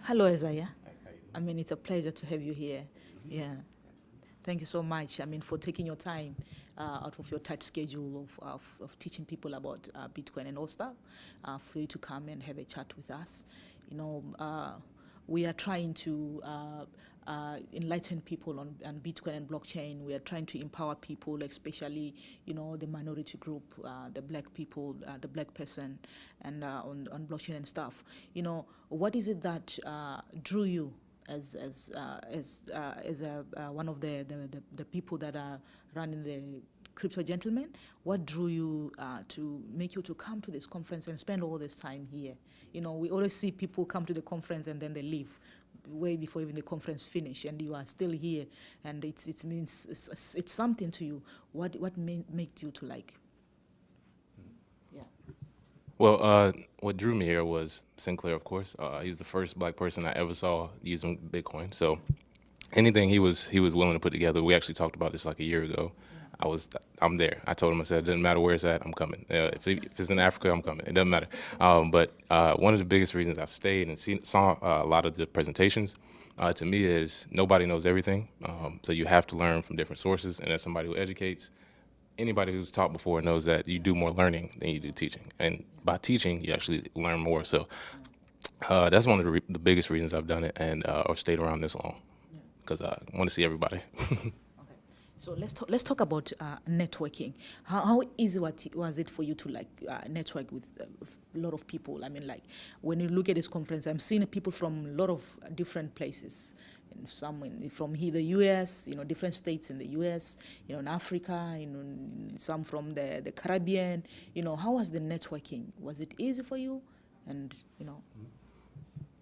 Hello, Isaiah. I mean, it's a pleasure to have you here. Yeah. Thank you so much. I mean, for taking your time out of your tight schedule of teaching people about Bitcoin and all stuff, for you to come and have a chat with us. You know, we are trying to enlighten people on Bitcoin and blockchain. We are trying to empower people, especially, the minority group, the black people, the black person, and on blockchain and stuff. What is it that drew you as one of the people that are running the crypto gentlemen? What drew you to make you to come to this conference and spend all this time here? We always see people come to the conference and then they leave way before even the conference finish, and you are still here, and it means it's something to you. What made you to like? Yeah. Well, what drew me here was Sinclair, of course. He was the first black person I ever saw using Bitcoin. So anything he was willing to put together. We actually talked about this like a year ago. I'm there. I told him, I said, it doesn't matter where it's at, I'm coming. If it's in Africa, I'm coming. It doesn't matter. But one of the biggest reasons I've stayed and saw a lot of the presentations, to me, is nobody knows everything. So you have to learn from different sources. And as somebody who educates, anybody who's taught before knows that you do more learning than you do teaching. And by teaching, you actually learn more. So that's one of the biggest reasons I've done it and or stayed around this long, because I want to see everybody. Okay. So let's talk about networking. How easy was it for you to network with a lot of people? I mean, like when you look at this conference, I'm seeing people from a lot of different places. And some from here, the U.S., different states in the U.S., in Africa, some from the Caribbean. How was the networking? Was it easy for you? And.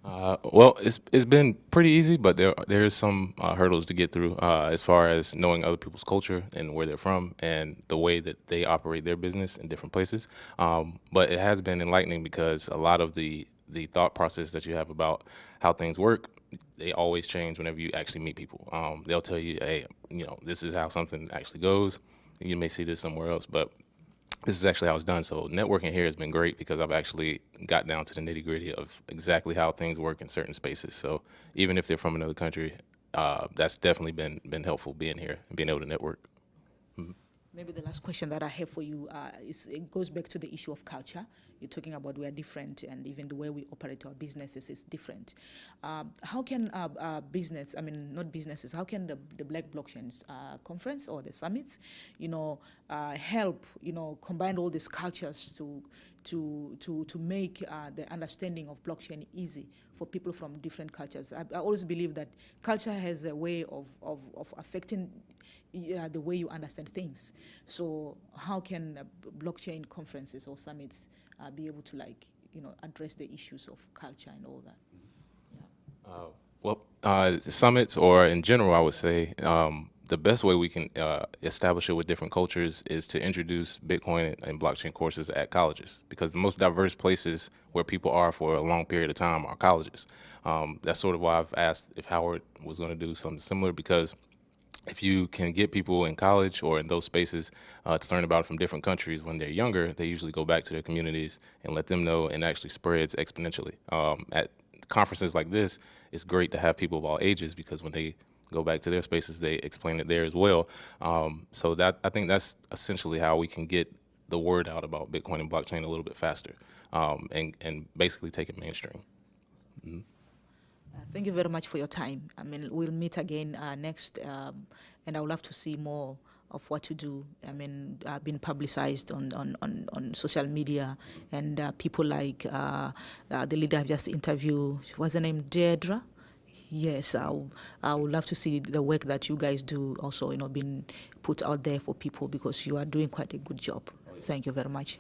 Well, it's been pretty easy, but there's some hurdles to get through as far as knowing other people's culture and where they're from and the way that they operate their business in different places. But it has been enlightening because a lot of the thought process that you have about how things work, they always change whenever you actually meet people. They'll tell you, hey, this is how something actually goes. You may see this somewhere else, but this is actually how it's done. So networking here has been great because I've actually got down to the nitty gritty of exactly how things work in certain spaces. So even if they're from another country, that's definitely been helpful being here and being able to network. Maybe the last question that I have for you it goes back to the issue of culture. You're talking about we are different, and even the way we operate our businesses is different. How can business, I mean, not businesses, how can the Black Blockchains conference or the summits, help, combine all these cultures to make the understanding of blockchain easy for people from different cultures? I always believe that culture has a way of affecting the way you understand things. So how can blockchain conferences or summits be able to address the issues of culture and all that? Well, summits or in general, I would say the best way we can establish it with different cultures is to introduce Bitcoin and blockchain courses at colleges, because the most diverse places where people are for a long period of time are colleges. That's sort of why I've asked if Howard was going to do something similar, because if you can get people in college or in those spaces to learn about it from different countries when they're younger, they usually go back to their communities and let them know, and actually spreads exponentially. At conferences like this, it's great to have people of all ages, because when they go back to their spaces, they explain it there as well. So that, I think that's essentially how we can get the word out about Bitcoin and blockchain a little bit faster, and basically take it mainstream. Thank you very much for your time. I mean, we'll meet again next, and I would love to see more of what you do. I mean, been publicized on social media, and people like the leader I've just interviewed, what's her name, Deirdre? Yes, I would love to see the work that you guys do also, being put out there for people, because you are doing quite a good job. Thank you very much.